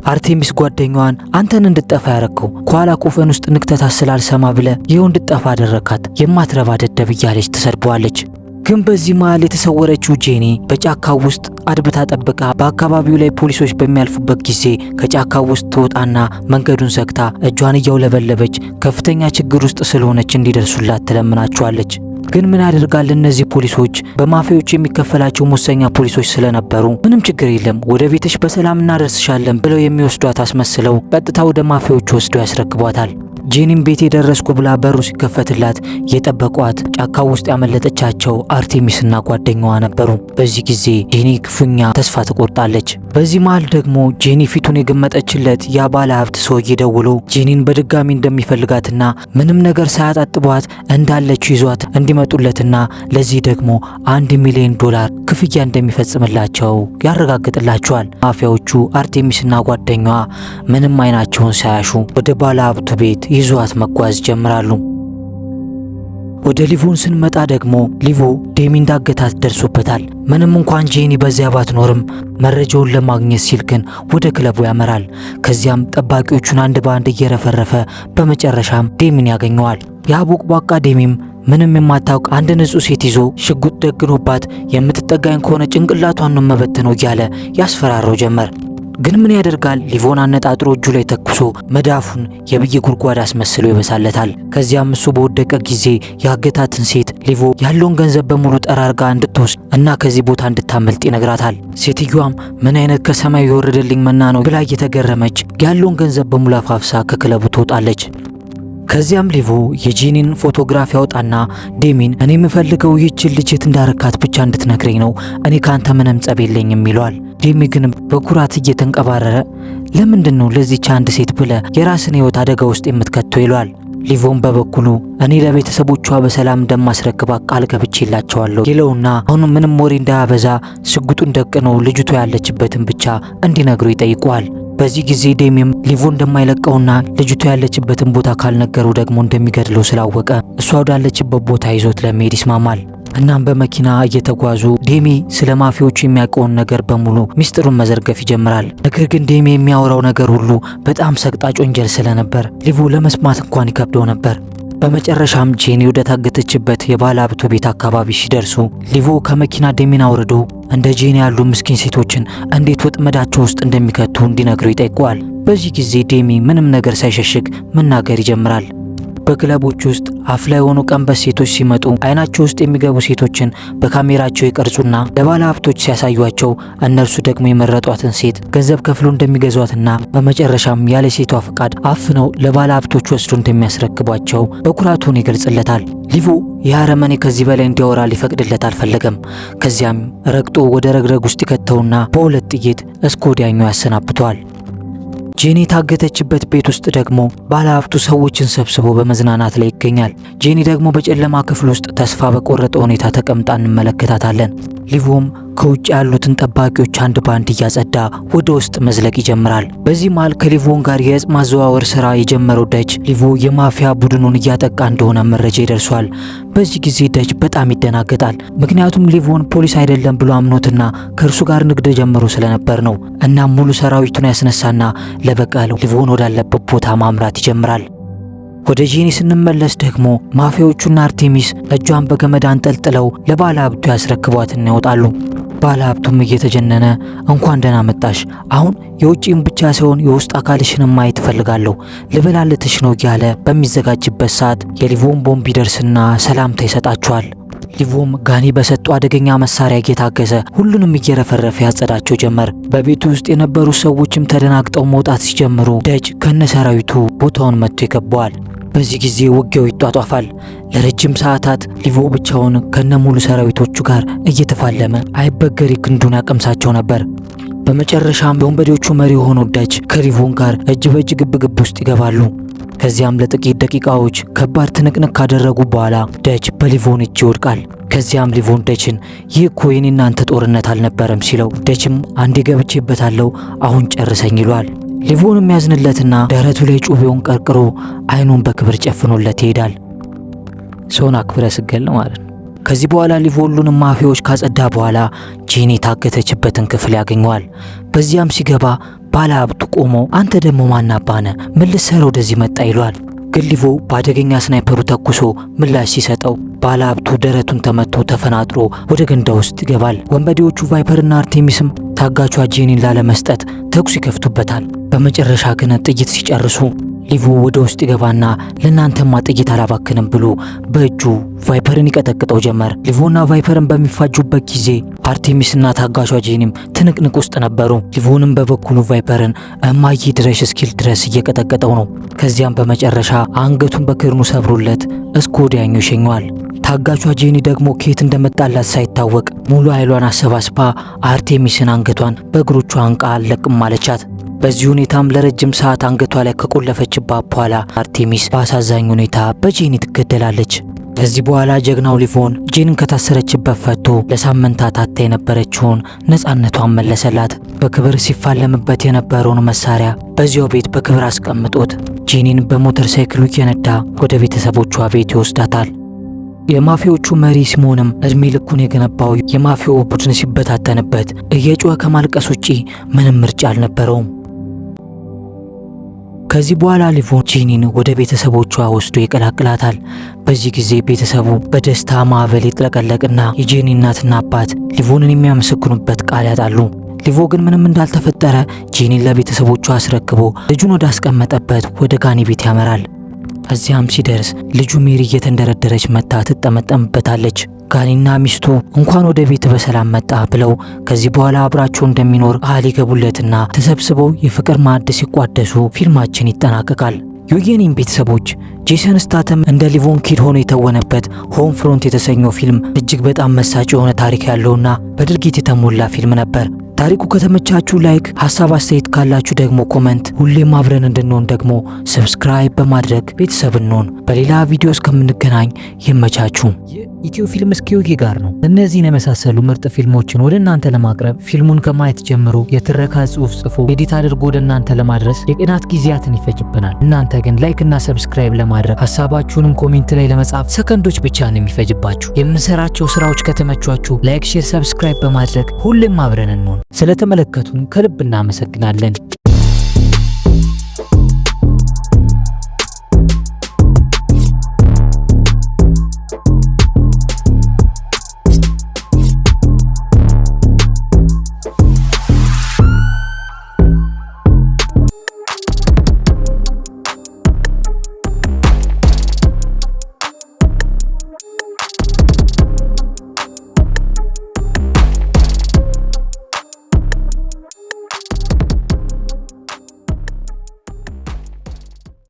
አርቴሚስ ጓደኛዋን አንተን እንድጠፋ ያረከው ከኋላ ኮፈን ውስጥ ንክተት ስላልሰማ ብለ ይኸው እንድጠፋ አደረካት የማትረባ ደደብ እያለች ትሰድበዋለች። ግን በዚህ መሃል የተሰወረችው ጄኒ በጫካው ውስጥ አድብታ ጠብቃ በአካባቢው ላይ ፖሊሶች በሚያልፉበት ጊዜ ከጫካው ውስጥ ትወጣና መንገዱን ዘግታ እጇን እያውለበለበች ከፍተኛ ችግር ውስጥ ስለሆነች እንዲደርሱላት ትለምናቸዋለች። ግን ምን ያደርጋል እነዚህ ፖሊሶች በማፊያዎች የሚከፈላቸው ሙሰኛ ፖሊሶች ስለነበሩ ምንም ችግር የለም ወደ ቤትሽ በሰላም እናደርስሻለን ብለው የሚወስዷት አስመስለው ቀጥታ ወደ ማፊያዎች ወስደው ያስረክቧታል። ጄኒም ቤት የደረስኩ ብላ በሩ ሲከፈትላት የጠበቋት ጫካው ውስጥ ያመለጠቻቸው አርቴሚስና ጓደኛዋ ነበሩ። በዚህ ጊዜ ጄኒ ክፉኛ ተስፋ ትቆርጣለች። በዚህ መሃል ደግሞ ጄኒ ፊቱን የገመጠችለት ያ ባለ ሀብት ሰውዬ ደውሎ ጄኒን በድጋሚ እንደሚፈልጋትና ምንም ነገር ሳያጣጥቧት እንዳለችው ይዟት እንዲመጡለትና ለዚህ ደግሞ $1 ሚሊዮን ክፍያ እንደሚፈጽምላቸው ያረጋግጥላቸዋል። ማፊያዎቹ አርቴሚስና ጓደኛዋ ምንም አይናቸውን ሳያሹ ወደ ባለ ሀብቱ ቤት ይዟት መጓዝ ጀምራሉ። ወደ ሊቮን ስንመጣ ደግሞ ሊቮ ዴሚ እንዳገታት ደርሶበታል። ምንም እንኳን ጄኒ በዚያ ባትኖርም መረጃውን ለማግኘት ሲል ግን ወደ ክለቡ ያመራል። ከዚያም ጠባቂዎቹን አንድ በአንድ እየረፈረፈ በመጨረሻም ዴሚን ያገኘዋል። ያ ቦቅቧቃ ዴሚም ምንም የማታውቅ አንድ ንጹህ ሴት ይዞ ሽጉጥ ደግኖባት የምትጠጋኝ ከሆነ ጭንቅላቷን ነው መበተነው እያለ ያስፈራረው ጀመር። ግን ምን ያደርጋል ሊቮን አነጣጥሮ እጁ ላይ ተኩሶ መዳፉን የብይ ጉድጓድ አስመስሎ ይበሳለታል። ከዚያም እሱ በወደቀ ጊዜ ያገታትን ሴት ሊቮ ያለውን ገንዘብ በሙሉ ጠራርጋ እንድትወስድ እና ከዚህ ቦታ እንድታመልጥ ይነግራታል። ሴትዮዋም ምን አይነት ከሰማይ የወረደልኝ መና ነው ብላ እየተገረመች ያለውን ገንዘብ በሙሉ አፋፍሳ ከክለቡ ትወጣለች። ከዚያም ሊቮ የጄኒን ፎቶግራፍ ያወጣና ዴሚን እኔ የምፈልገው ይህችን ልጅ የት እንዳረካት ብቻ እንድትነግረኝ ነው፣ እኔ ካንተ ምንም ጸብ የለኝም ይለዋል። ዴሚ ግን በኩራት እየተንቀባረረ ለምንድን ነው ለዚች አንድ ሴት ብለ የራስን ህይወት አደጋ ውስጥ የምትከተው ይለዋል። ሊቮን በበኩሉ እኔ ለቤተሰቦቿ በሰላም እንደማስረክባ ቃል ገብቼላቸዋለሁ ይለውና አሁን ምንም ወሬ እንዳያበዛ ሽጉጡን ደቅነው ልጅቷ ያለችበትን ብቻ እንዲነግሩ ይጠይቀዋል። በዚህ ጊዜ ዴሚም ሊቮ እንደማይለቀውና ልጅቷ ያለችበትን ቦታ ካልነገሩ ደግሞ እንደሚገድለው ስላወቀ እሷ ወዳለችበት ቦታ ይዞት ለመሄድ ይስማማል። እናም በመኪና እየተጓዙ ዴሚ ስለ ማፊያዎቹ የሚያውቀውን ነገር በሙሉ ሚስጥሩን መዘርገፍ ይጀምራል። ነገር ግን ዴሚ የሚያወራው ነገር ሁሉ በጣም ሰቅጣጭ ወንጀል ስለነበር ሊቮ ለመስማት እንኳን ይከብደው ነበር። በመጨረሻም ጄኒ ወደ ታገተችበት የባለ ሀብቱ ቤት አካባቢ ሲደርሱ ሊቮ ከመኪና ዴሚን አውርዶ እንደ ጄኒ ያሉ ምስኪን ሴቶችን እንዴት ወጥመዳቸው ውስጥ እንደሚከቱ እንዲነግረው ይጠይቀዋል። በዚህ ጊዜ ዴሚ ምንም ነገር ሳይሸሽግ መናገር ይጀምራል። በክለቦች ውስጥ አፍላ የሆኑ ቀንበስ ሴቶች ሲመጡ አይናቸው ውስጥ የሚገቡ ሴቶችን በካሜራቸው ይቀርጹና ለባለ ሀብቶች ሲያሳዩቸው እነርሱ ደግሞ የመረጧትን ሴት ገንዘብ ከፍሎ እንደሚገዟትና በመጨረሻም ያለ ሴቷ ፍቃድ አፍነው ለባለ ሀብቶች ወስዶ እንደሚያስረክቧቸው በኩራቱን ይገልጽለታል። ሊቮ የአረመኔ ከዚህ በላይ እንዲያወራ ሊፈቅድለት አልፈለገም። ከዚያም ረግጦ ወደ ረግረግ ውስጥ ይከተውና በሁለት ጥይት እስከ ወዲያኛው ያሰናብተዋል። ጄኒ የታገተችበት ቤት ውስጥ ደግሞ ባለሀብቱ ሰዎችን ሰብስቦ በመዝናናት ላይ ይገኛል። ጄኒ ደግሞ በጨለማ ክፍል ውስጥ ተስፋ በቆረጠ ሁኔታ ተቀምጣ እንመለከታታለን። ሊቮም ከውጭ ያሉትን ጠባቂዎች አንድ ባንድ እያጸዳ ወደ ውስጥ መዝለቅ ይጀምራል። በዚህ መሃል ከሊቮን ጋር የእጽ ማዘዋወር ስራ የጀመረው ደጅ ሊቮ የማፊያ ቡድኑን እያጠቃ እንደሆነ መረጃ ይደርሷል። በዚህ ጊዜ ደጅ በጣም ይደናገጣል። ምክንያቱም ሊቮን ፖሊስ አይደለም ብሎ አምኖትና ከእርሱ ጋር ንግድ ጀምሮ ስለነበር ነው። እናም ሙሉ ሰራዊቱን ያስነሳና ለበቀል ሊቮን ወዳለበት ቦታ ማምራት ይጀምራል። ወደ ጄኒ ስንመለስ ደግሞ ማፊያዎቹና አርቴሚስ እጇን በገመድ አንጠልጥለው ለባለ ሀብቱ ያስረክቧትና ይወጣሉ። ባለ ሀብቱም እየተጀነነ እንኳን ደህና መጣሽ፣ አሁን የውጪም ብቻ ሳይሆን የውስጥ አካልሽንም ማየት እፈልጋለሁ፣ ልበላልትሽ ነው እያለ በሚዘጋጅበት ሰዓት የሊቮን ቦምብ ይደርስና ሰላምታ ይሰጣቸዋል። ሊቮም ጋኒ በሰጡ አደገኛ መሳሪያ እየታገዘ ሁሉንም እየረፈረፈ ያጸዳቸው ጀመር። በቤቱ ውስጥ የነበሩ ሰዎችም ተደናግጠው መውጣት ሲጀምሩ ደጅ ከነሰራዊቱ ቦታውን መጥቶ ይከበዋል። በዚህ ጊዜ ውጊያው ይጧጧፋል። ለረጅም ሰዓታት ሊቮ ብቻውን ከነሙሉ ሰራዊቶቹ ጋር እየተፋለመ አይበገሪ ክንዱን ያቀምሳቸው ነበር። በመጨረሻም የወንበዴዎቹ መሪ የሆነው ደጅ ከሊቮን ጋር እጅ በእጅ ግብግብ ውስጥ ይገባሉ። ከዚያም ለጥቂት ደቂቃዎች ከባድ ትንቅንቅ ካደረጉ በኋላ ደጅ በሊቮን እጅ ይወድቃል። ከዚያም ሊቮን ደጅን ይህ እኮ የኔ እናንተ ጦርነት አልነበረም ሲለው ደጅም አንዴ ገብቼበታለሁ አሁን ጨርሰኝ ይሏል። ሊቮን የሚያዝንለትና ደረቱ ላይ ጩቤውን ቀርቅሮ አይኑን በክብር ጨፍኖለት ይሄዳል። ሰውን አክብረ ስገል ማለት ነው። ከዚህ በኋላ ሊቮ ሁሉንም ማፊያዎች ካጸዳ በኋላ ጄኒ የታገተችበትን ክፍል ያገኘዋል። በዚያም ሲገባ ባለ ሀብቱ ቆሞ አንተ ደግሞ ማናባነ ምን ልትሰራ ወደዚህ መጣ ይሏል። ግን ሊቮ በአደገኛ ስናይፐሩ ተኩሶ ምላሽ ሲሰጠው ባለ ሀብቱ ደረቱን ተመቶ ተፈናጥሮ ወደ ገንዳ ውስጥ ይገባል። ወንበዴዎቹ ቫይፐርና አርቴሚስም ታጋቿ ጄኒን ላለመስጠት ተኩስ ይከፍቱበታል። በመጨረሻ ግን ጥይት ሲጨርሱ ሊቮ ወደ ውስጥ ይገባና ለናንተማ ጥይት አላባክንም ብሎ በእጁ ቫይፐርን ይቀጠቅጠው ጀመር። ሊቮና ቫይፐርን በሚፋጁበት ጊዜ አርቴሚስና ታጋሿ ጄኒም ትንቅንቅ ውስጥ ነበሩ። ሊቮንም በበኩሉ ቫይፐርን እማዬ ድረሽ እስኪል ድረስ እየቀጠቀጠው ነው። ከዚያም በመጨረሻ አንገቱን በክርኑ ሰብሮለት እስከ ወዲያኛው ይሸኘዋል። ታጋቿ ጄኒ ደግሞ ከየት እንደመጣላት ሳይታወቅ ሙሉ ኃይሏን አሰባስባ አርቴሚስን አንገቷን በእግሮቿ አንቃ አለቅም አለቻት። በዚህ ሁኔታም ለረጅም ሰዓት አንገቷ ላይ ከቆለፈችባት በኋላ አርቴሚስ በአሳዛኝ ሁኔታ በጄኒ ትገደላለች። ከዚህ በኋላ ጀግናው ሊቮን ጄኒን ከታሰረችበት ፈቶ ለሳምንታት አታ የነበረችውን ነፃነቷን መለሰላት። በክብር ሲፋለምበት የነበረውን መሳሪያ በዚያው ቤት በክብር አስቀምጦት ጄኒን በሞተር ሳይክሉ እየነዳ ወደ ቤተሰቦቿ ቤት ይወስዳታል። የማፊያዎቹ መሪ ሲሞንም እድሜ ልኩን የገነባው የማፊያው ቡድን ሲበታተንበት እየጮኸ ከማልቀስ ውጪ ምንም ምርጫ አልነበረውም። ከዚህ በኋላ ሊቮን ጄኒን ወደ ቤተሰቦቿ ወስዶ ይቀላቅላታል። በዚህ ጊዜ ቤተሰቡ በደስታ ማዕበል ይጥለቀለቅና የጄኒ እናትና አባት ሊቮንን የሚያመሰግኑበት ቃል ያጣሉ። ሊቮ ግን ምንም እንዳልተፈጠረ ጄኒን ለቤተሰቦቿ አስረክቦ ልጁን ወደ አስቀመጠበት ወደ ጋኒ ቤት ያመራል። እዚያም ሲደርስ ልጁ ሜሪ እየተንደረደረች መታ ትጠመጠምበታለች። ጋኒና ሚስቱ እንኳን ወደ ቤት በሰላም መጣ ብለው ከዚህ በኋላ አብራቸው እንደሚኖር ቃል ይገቡለትና ተሰብስበው የፍቅር ማዕድ ሲቋደሱ ፊልማችን ይጠናቀቃል። የጄኒን ቤተሰቦች ጄሰን ስታተም እንደ ሊቮን ኪድ ሆኖ የተወነበት ሆም ፍሮንት የተሰኘው ፊልም እጅግ በጣም መሳጭ የሆነ ታሪክ ያለውና በድርጊት የተሞላ ፊልም ነበር። ታሪኩ ከተመቻችሁ ላይክ፣ ሀሳብ አስተያየት ካላችሁ ደግሞ ኮመንት፣ ሁሌም አብረን እንድንሆን ደግሞ ሰብስክራይብ በማድረግ ቤተሰብ እንሆን። በሌላ ቪዲዮ እስከምንገናኝ ይመቻችሁ። ኢትዮ ፊልም እስኪዩጊ ጋር ነው። እነዚህን የመሳሰሉ ምርጥ ፊልሞችን ወደ እናንተ ለማቅረብ ፊልሙን ከማየት ጀምሮ የትረካ ጽሑፍ ጽፎ ኤዲት አድርጎ ወደ እናንተ ለማድረስ የቀናት ጊዜያትን ይፈጅብናል። እናንተ ግን ላይክ እና ሰብስክራይብ ለማድረግ ሀሳባችሁንም ኮሜንት ላይ ለመጻፍ ሰከንዶች ብቻ ነው የሚፈጅባችሁ። የምንሰራቸው ስራዎች ከተመቿችሁ ላይክ፣ ሼር፣ ሰብስክራይብ በማድረግ ሁሌም አብረን እንሆን። ስለተመለከቱን ከልብ እናመሰግናለን።